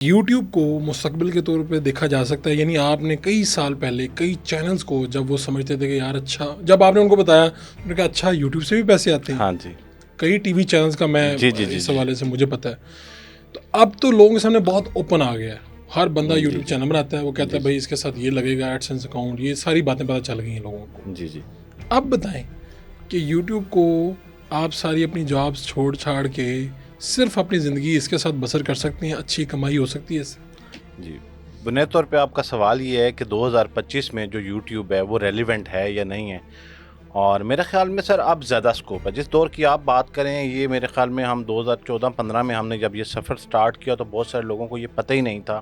YouTube کو مستقبل کے طور پہ دیکھا جا سکتا ہے، یعنی آپ نے کئی سال پہلے کئی چینلز کو جب وہ سمجھتے تھے کہ یار اچھا، جب آپ نے ان کو بتایا انہوں نے کہا اچھا یوٹیوب سے بھی پیسے آتے ہیں. ہاں جی کئی ٹی وی چینلز کا میں جی جی اس حوالے سے مجھے پتہ ہے. تو اب تو لوگوں کے سامنے بہت اوپن آ گیا ہے، ہر بندہ یوٹیوب چینل بناتا ہے، وہ کہتا ہے بھائی اس کے ساتھ یہ لگے گا، ایڈسنس اکاؤنٹ، یہ ساری باتیں پتہ چل گئی ہیں لوگوں کو. جی جی اب بتائیں کہ یوٹیوب کو آپ ساری اپنی جابس چھوڑ چھاڑ کے صرف اپنی زندگی اس کے ساتھ بسر کر سکتے ہیں، اچھی کمائی ہو سکتی ہے اس سے؟ جی بنیادی طور پہ آپ کا سوال یہ ہے کہ 2025 میں جو یوٹیوب ہے وہ ریلیونٹ ہے یا نہیں ہے، اور میرے خیال میں سر اب زیادہ سکوپ ہے. جس دور کی آپ بات کریں، یہ میرے خیال میں ہم 2014-15 میں ہم نے جب یہ سفر سٹارٹ کیا تو بہت سارے لوگوں کو یہ پتہ ہی نہیں تھا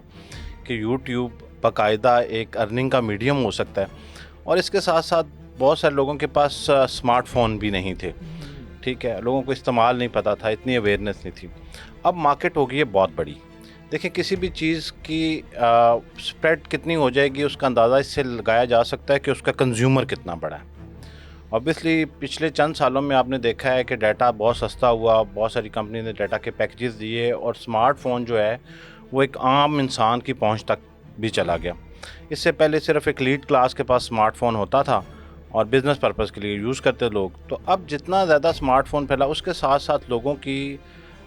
کہ یوٹیوب باقاعدہ ایک ارننگ کا میڈیم ہو سکتا ہے. اور اس کے ساتھ ساتھ بہت سارے لوگوں کے پاس اسمارٹ فون بھی نہیں تھے، ٹھیک ہے، لوگوں کو استعمال نہیں پتہ تھا، اتنی اویئرنیس نہیں تھی. اب مارکیٹ ہو گئی ہے بہت بڑی. دیکھیں کسی بھی چیز کی سپریڈ کتنی ہو جائے گی اس کا اندازہ اس سے لگایا جا سکتا ہے کہ اس کا کنزیومر کتنا بڑا ہے. اوبیسلی پچھلے چند سالوں میں آپ نے دیکھا ہے کہ ڈیٹا بہت سستا ہوا، بہت ساری کمپنی نے ڈیٹا کے پیکیجز دیے، اور اسمارٹ فون جو ہے وہ ایک عام انسان کی پہنچ تک بھی چلا گیا. اس سے پہلے صرف ایک لیڈ کلاس کے پاس اسمارٹ فون ہوتا تھا اور بزنس پرپز کے لیے یوز کرتے لوگ. تو اب جتنا زیادہ اسمارٹ فون پھیلا، اس کے ساتھ ساتھ لوگوں کی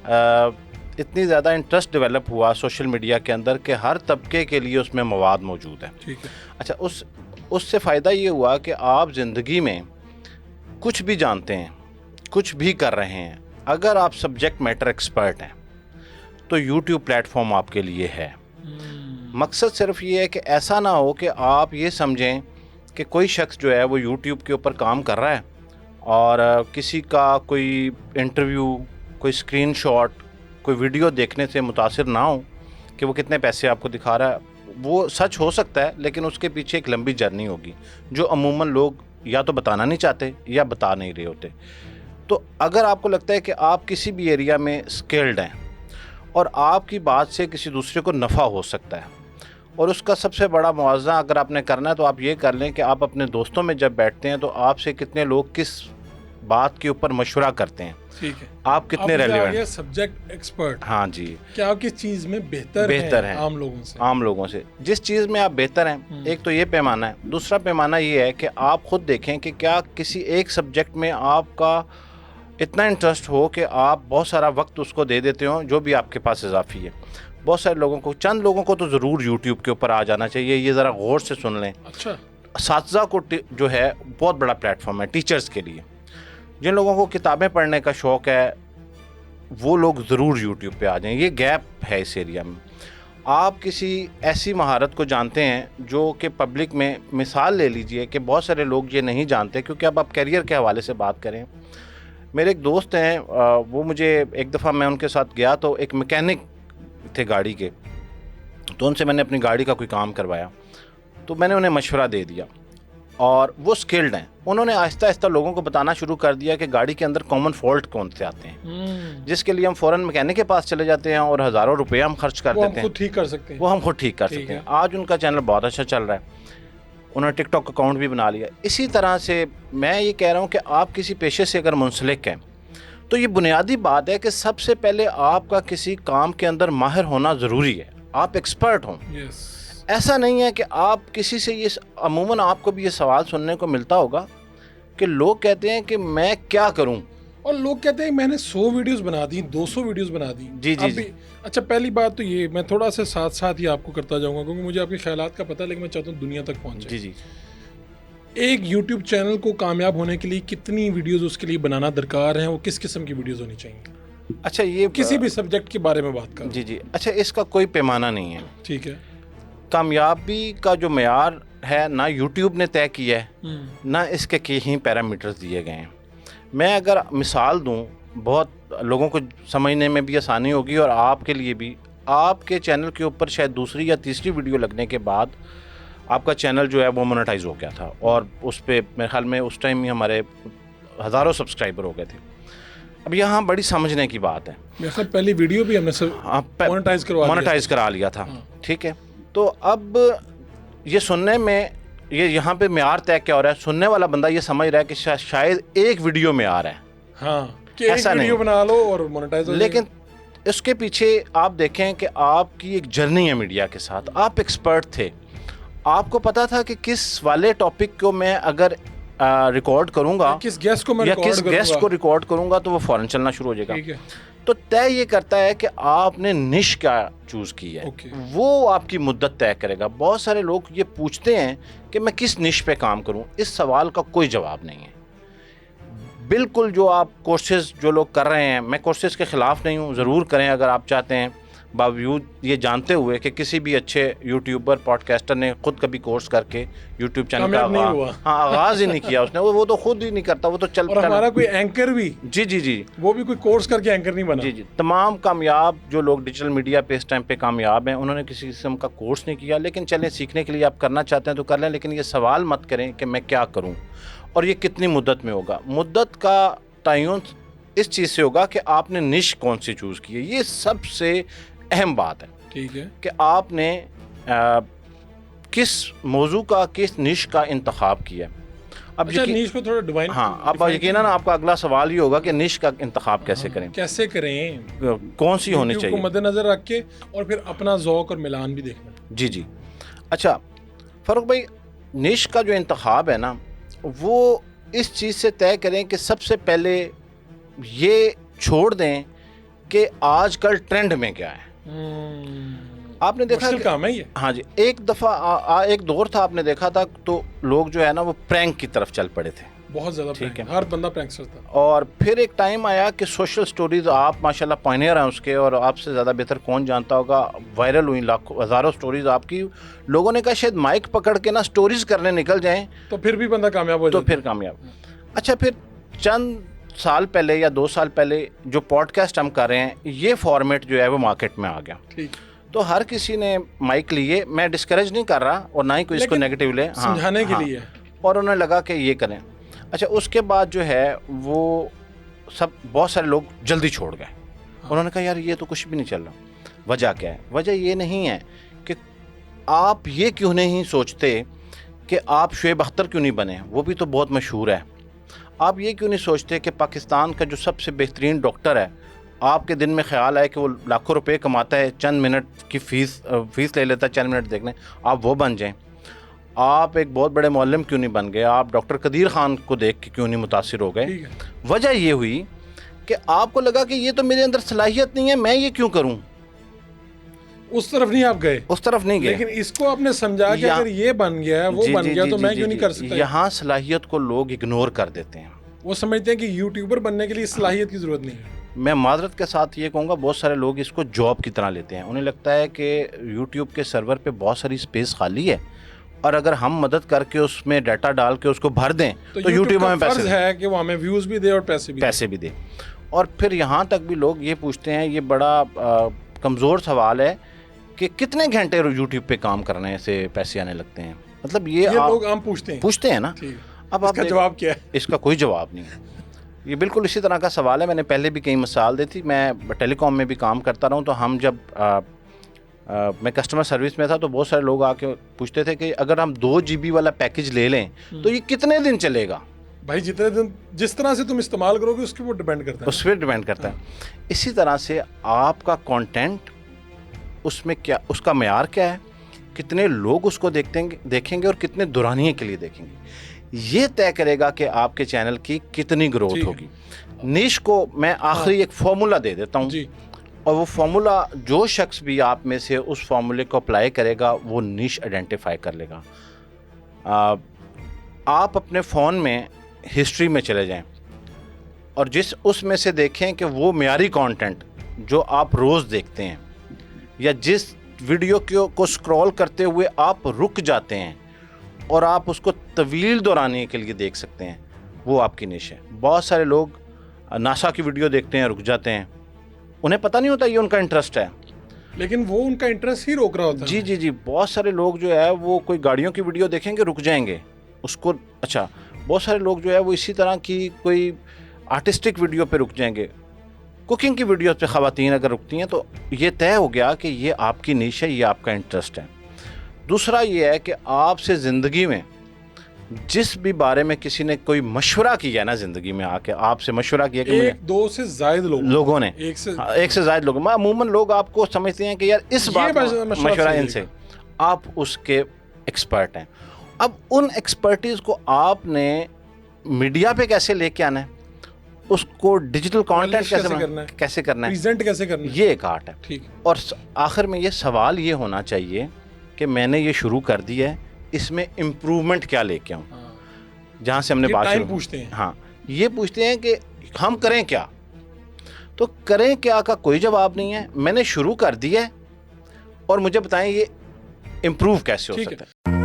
اتنی زیادہ انٹرسٹ ڈیولپ ہوا سوشل میڈیا کے اندر کہ ہر طبقے کے لیے اس میں مواد موجود ہے. ٹھیک ہے. اچھا، اس سے فائدہ یہ ہوا کہ آپ زندگی میں کچھ بھی جانتے ہیں، کچھ بھی کر رہے ہیں، اگر آپ سبجیکٹ میٹر ایکسپرٹ ہیں تو یوٹیوب پلیٹ فارم آپ کے لیے ہے. مقصد صرف یہ ہے کہ ایسا نہ ہو کہ آپ یہ سمجھیں کہ کوئی شخص جو ہے وہ یوٹیوب کے اوپر کام کر رہا ہے اور کسی کا کوئی انٹرویو، کوئی اسکرین شاٹ، کوئی ویڈیو دیکھنے سے متاثر نہ ہو کہ وہ کتنے پیسے آپ کو دکھا رہا ہے. وہ سچ ہو سکتا ہے لیکن اس کے پیچھے ایک لمبی جرنی ہوگی جو عموماً لوگ یا تو بتانا نہیں چاہتے یا بتا نہیں رہے ہوتے. تو اگر آپ کو لگتا ہے کہ آپ کسی بھی ایریا میں اسکلڈ ہیں اور آپ کی بات سے کسی دوسرے کو نفع ہو سکتا ہے، اور اس کا سب سے بڑا موازنہ اگر آپ نے کرنا ہے تو آپ یہ کر لیں کہ آپ اپنے دوستوں میں جب بیٹھتے ہیں تو آپ سے کتنے لوگ کس بات کے اوپر مشورہ کرتے ہیں، ٹھیک ہے، آپ کتنے ریلیونٹ. سبجیکٹ ایکسپرٹ، ہاں جی، کیا آپ کس چیز میں بہتر ہیں عام لوگوں سے. جس چیز میں آپ بہتر ہیں، ایک تو یہ پیمانہ ہے. دوسرا پیمانہ یہ ہے کہ آپ خود دیکھیں کہ کیا کسی ایک سبجیکٹ میں آپ کا اتنا انٹرسٹ ہو کہ آپ بہت سارا وقت اس کو دے دیتے ہوں جو بھی آپ کے پاس اضافی ہے. بہت سارے لوگوں کو، چند لوگوں کو تو ضرور یوٹیوب کے اوپر آ جانا چاہیے. یہ ذرا غور سے سن لیں. اچھا، اساتذہ کو جو ہے بہت بڑا پلیٹ فارم ہے ٹیچرز کے لیے. جن لوگوں کو کتابیں پڑھنے کا شوق ہے وہ لوگ ضرور یوٹیوب پہ آ جائیں. یہ گیپ ہے اس ایریا میں. آپ کسی ایسی مہارت کو جانتے ہیں جو کہ پبلک میں، مثال لے لیجئے کہ بہت سارے لوگ یہ نہیں جانتے، کیونکہ اب آپ کیریئر کے حوالے سے بات کریں. میرے ایک دوست ہیں، وہ مجھے ایک دفعہ میں ان کے ساتھ گیا تو ایک میکینک تھے گاڑی کے، تو ان سے میں نے اپنی گاڑی کا کوئی کام کروایا تو میں نے انہیں مشورہ دے دیا، اور وہ سکلڈ ہیں. انہوں نے آہستہ آہستہ لوگوں کو بتانا شروع کر دیا کہ گاڑی کے اندر کامن فالٹ کون سے آتے ہیں، جس کے لیے ہم فوراً میکینک کے پاس چلے جاتے ہیں اور ہزاروں روپے ہم خرچ کر دیتے ہیں. وہ ہم خود ٹھیک کر سکتے ہیں. آج ان کا چینل بہت اچھا چل رہا ہے. انہوں نے ٹک ٹاک اکاؤنٹ بھی بنا لیا. اسی طرح سے میں یہ کہہ رہا ہوں کہ آپ کسی پیشے سے اگر منسلک ہیں تو یہ بنیادی بات ہے کہ سب سے پہلے آپ کا کسی کام کے اندر ماہر ہونا ضروری ہے، آپ ایکسپرٹ ہوں. ایسا نہیں ہے کہ آپ کسی سے یہ، عموماً آپ کو بھی یہ سوال سننے کو ملتا ہوگا کہ لوگ کہتے ہیں کہ میں کیا کروں، اور لوگ کہتے ہیں میں نے 100 ویڈیوز بنا دی، 200 ویڈیوز بنا دی. جی جی جی. اچھا، پہلی بات تو یہ میں تھوڑا سا ساتھ ہی آپ کو کرتا جاؤں گا کیونکہ مجھے آپ کے خیالات کا پتہ ہے، لیکن میں چاہتا ہوں دنیا تک پہنچے. جی جی. ایک یوٹیوب چینل کو کامیاب ہونے کے لیے کتنی ویڈیوز اس کے لیے بنانا درکار ہیں، وہ کس قسم کی ویڈیوز ہونی چاہیے؟ اچھا، یہ کسی بھی سبجیکٹ کے بارے میں بات کر. جی جی. اچھا، اس کا کوئی پیمانہ نہیں ہے. ٹھیک ہے. کامیابی کا جو معیار ہے نہ یوٹیوب نے طے کیا ہے، نہ اس کے کہیں پیرامیٹرز دیے گئے ہیں. میں اگر مثال دوں، بہت لوگوں کو سمجھنے میں بھی آسانی ہوگی اور آپ کے لیے بھی. آپ کے چینل کے اوپر شاید دوسری یا تیسری ویڈیو لگنے کے بعد آپ کا چینل جو ہے وہ مونیٹائز ہو گیا تھا، اور اس پہ میرے خیال میں اس ٹائم ہی ہمارے ہزاروں سبسکرائبر ہو گئے تھے. اب یہاں بڑی سمجھنے کی بات ہے. میرے خیال پہلی ویڈیو بھی ہم نے مونیٹائز کرا لیا تھا. ٹھیک ہے. تو اب یہ سننے میں، یہ یہاں پہ معیار طے کیا ہو رہا ہے، سننے والا بندہ یہ سمجھ رہا ہے کہ شاید ایک ویڈیو میں آ رہا ہے. ہاں، کہ ایک ویڈیو بنا لو اور مونیٹائز ہو جائے. لیکن اس کے پیچھے آپ دیکھیں کہ آپ کی ایک جرنی ہے میڈیا کے ساتھ. آپ ایکسپرٹ تھے, آپ کو پتا تھا کہ کس والے ٹاپک کو میں اگر ریکارڈ کروں گا, کس گیسٹ کو میں یا ریکارڈ کس کروں گیسٹ گا. کو ریکارڈ کروں گا تو وہ فوراً چلنا شروع ہو جائے گا. ٹھیک ہے. تو طے یہ کرتا ہے کہ آپ نے نش کیا چوز کی ہے, اوکے. وہ آپ کی مدت طے کرے گا. بہت سارے لوگ یہ پوچھتے ہیں کہ میں کس نش پہ کام کروں. اس سوال کا کوئی جواب نہیں ہے. بالکل جو آپ کورسز جو لوگ کر رہے ہیں, میں کورسز کے خلاف نہیں ہوں, ضرور کریں اگر آپ چاہتے ہیں, باوجود یہ جانتے ہوئے کہ کسی بھی اچھے یوٹیوبر پوڈ کاسٹر نے خود کبھی کورس کر کے یوٹیوب چینل کا نہیں ہوا. آغاز ہی نہیں کیا اس نے. وہ تو خود ہی نہیں کرتا, وہ تو اور ہمارا کوئی اینکر بھی, جی وہ بھی کوئی کورس کر کے اینکر نہیں بنا. جی. تمام کامیاب جو لوگ ڈیجیٹل میڈیا پہ اس ٹائم پہ کامیاب ہیں, انہوں نے کسی قسم کا کورس نہیں کیا. لیکن چلیں, سیکھنے کے لیے آپ کرنا چاہتے ہیں تو کر لیں, لیکن یہ سوال مت کریں کہ میں کیا کروں اور یہ کتنی مدت میں ہوگا. مدت کا تعین اس چیز سے ہوگا کہ آپ نے نش کون سی چوز کی ہے. یہ سب سے اہم بات ہے. ٹھیک ہے. کہ آپ نے کس موضوع کا, کس نش کا انتخاب کیا. اب نیش کو تھوڑا ڈیفائن. ہاں, اب یقیناً آپ کا اگلا سوال یہ ہوگا کہ نش کا انتخاب کیسے کریں, کیسے کریں, کون سی ہونی چاہیے, کو مد نظر رکھ کے, اور پھر اپنا ذوق اور ملان بھی دیکھنا. جی. اچھا فاروق بھائی, نش کا جو انتخاب ہے نا, وہ اس چیز سے طے کریں کہ سب سے پہلے یہ چھوڑ دیں کہ آج کل ٹرینڈ میں کیا ہے. آپ نے دیکھا کام ہے یہ. ہاں جی, ایک دفعہ ایک دور تھا, آپ نے دیکھا تھا تو لوگ جو ہے نا وہ پرینک کی طرف چل پڑے تھے. بہت زیادہ. ٹھیک ہے, ہر بندہ پرینکسٹر تھا. اور پھر ایک ٹائم آیا کہ سوشل سٹوریز, آپ ماشاءاللہ پائنیئر ہیں اس کے, اور آپ سے زیادہ بہتر کون جانتا ہوگا, وائرل ہوئی لاکھوں ہزاروں سٹوریز آپ کی. لوگوں نے کہا شاید مائک پکڑ کے نا سٹوریز کرنے نکل جائیں تو پھر بھی بندہ کامیاب ہو جائے. تو پھر کامیاب. اچھا, پھر چند سال پہلے یا 2 سال پہلے جو پوڈ کاسٹ ہم کر رہے ہیں, یہ فارمیٹ جو ہے وہ مارکیٹ میں آ گیا. ٹھیک. تو ہر کسی نے مائک لیے, میں ڈسکریج نہیں کر رہا اور نہ ہی کوئی اس کو نیگیٹو لے, سمجھانے کے لیے, اور انہیں لگا کہ یہ کریں. اچھا, اس کے بعد جو ہے وہ بہت سارے لوگ جلدی چھوڑ گئے. انہوں نے کہا یار یہ تو کچھ بھی نہیں چل رہا. وجہ کیا ہے؟ وجہ یہ نہیں ہے کہ آپ یہ کیوں نہیں سوچتے کہ آپ شعیب اختر کیوں نہیں بنے, وہ بھی تو بہت مشہور ہے. آپ یہ کیوں نہیں سوچتے کہ پاکستان کا جو سب سے بہترین ڈاکٹر ہے, آپ کے دن میں خیال آئے کہ وہ لاکھوں روپے کماتا ہے, چند منٹ کی فیس لے لیتا ہے 4 منٹ دیکھنے, آپ وہ بن جائیں. آپ ایک بہت بڑے معلم کیوں نہیں بن گئے, آپ ڈاکٹر قدیر خان کو دیکھ کے کیوں نہیں متاثر ہو گئے. وجہ یہ ہوئی کہ آپ کو لگا کہ یہ تو میرے اندر صلاحیت نہیں ہے, میں یہ کیوں کروں. اس طرف نہیں آپ گئے, اس طرف نہیں گئے, لیکن اس کو آپ نے سمجھا کہ اگر یہ بن گیا, وہ بن گیا, تو میں کیوں نہیں کر سکتا. یہاں صلاحیت کو لوگ اگنور کر دیتے ہیں. وہ سمجھتے ہیں کہ یوٹیوبر بننے کے لیے صلاحیت کی ضرورت نہیں ہے. میں معذرت کے ساتھ یہ کہوں گا, بہت سارے لوگ اس کو جاب کی طرح لیتے ہیں. انہیں لگتا ہے کہ یوٹیوب کے سرور پہ بہت ساری اسپیس خالی ہے, اور اگر ہم مدد کر کے اس میں ڈیٹا ڈال کے اس کو بھر دیں تو یوٹیوب ہمیں فرض ہے کہ وہ ہمیں ویوز بھی دے اور پیسے بھی دے. اور پھر یہاں تک بھی لوگ یہ پوچھتے ہیں, یہ بڑا کمزور سوال ہے کہ کتنے گھنٹے یوٹیوب پہ کام کرنے سے پیسے آنے لگتے ہیں. مطلب یہ لوگ عام پوچھتے ہیں نا. اب اس کا جواب کیا ہے؟ اس کا کوئی جواب نہیں ہے. یہ بالکل اسی طرح کا سوال ہے. میں نے پہلے بھی کئی مثال دی تھی, میں ٹیلی کام میں بھی کام کرتا رہا ہوں. تو ہم جب میں کسٹمر سروس میں تھا تو بہت سارے لوگ آ کے پوچھتے تھے کہ اگر ہم 2 GB والا پیکج لے لیں تو یہ کتنے دن چلے گا. بھائی جتنے دن جس طرح سے تم استعمال کرو گے اس کے اوپر ڈیپینڈ کرتا ہے. اس پہ ڈیپینڈ کرتا ہے. اسی طرح سے آپ کا کانٹینٹ, اس میں کیا, اس کا معیار کیا ہے, کتنے لوگ اس کو دیکھیں گے اور کتنے دورانیے کے لیے دیکھیں گے, یہ طے کرے گا کہ آپ کے چینل کی کتنی گروتھ ہوگی. نیش کو میں آخری ایک فارمولا دے دیتا ہوں, اور وہ فارمولا جو شخص بھی آپ میں سے اس فارمولے کو اپلائی کرے گا وہ نیش آئیڈینٹیفائی کر لے گا. آپ اپنے فون میں ہسٹری میں چلے جائیں اور اس میں سے دیکھیں کہ وہ معیاری کانٹینٹ جو آپ روز دیکھتے ہیں, یا جس ویڈیو کو سکرول کرتے ہوئے آپ رک جاتے ہیں اور آپ اس کو طویل دورانیے کے لیے دیکھ سکتے ہیں, وہ آپ کی نیش ہے. بہت سارے لوگ ناسا کی ویڈیو دیکھتے ہیں, رک جاتے ہیں, انہیں پتہ نہیں ہوتا یہ ان کا انٹرسٹ ہے, لیکن وہ ان کا انٹرسٹ ہی روک رہا ہوتا ہے. جی. بہت سارے لوگ جو ہے وہ کوئی گاڑیوں کی ویڈیو دیکھیں گے, رک جائیں گے اس کو. اچھا, بہت سارے لوگ جو ہے وہ اسی طرح کی کوئی آرٹسٹک ویڈیو پہ رک جائیں گے, کوکنگ کی ویڈیو پہ خواتین اگر رکتی ہیں تو یہ طے ہو گیا کہ یہ آپ کی نیش ہے, یہ آپ کا انٹرسٹ ہے. دوسرا یہ ہے کہ آپ سے زندگی میں جس بھی بارے میں کسی نے کوئی مشورہ کیا نا زندگی میں آ کے آپ سے مشورہ کیا کہ ایک دو سے زائد لوگوں نے ایک سے زائد لوگ عموماً لوگ آپ کو سمجھتے ہیں کہ یار اس بات مشورہ ان سے آپ اس کے ایکسپرٹ ہیں. اب ان ایکسپرٹیز کو آپ نے میڈیا پہ کیسے لے کے آنا ہے, اس کو ڈیجیٹل کانٹینٹ کیسے کرنا ہے, پریزنٹ کیسے کرنا ہے, یہ ایک آرٹ ہے. ٹھیک. اور آخر میں یہ سوال یہ ہونا چاہیے کہ میں نے یہ شروع کر دیا ہے, اس میں امپروومنٹ کیا لے کے آؤں, جہاں سے ہم نے بات شروع پوچھتے ہیں. ہاں یہ پوچھتے ہیں کہ ہم کریں کیا, تو کریں کیا کا کوئی جواب نہیں ہے. میں نے شروع کر دیا ہے اور مجھے بتائیں یہ امپروو کیسے ہو سکتا ہے.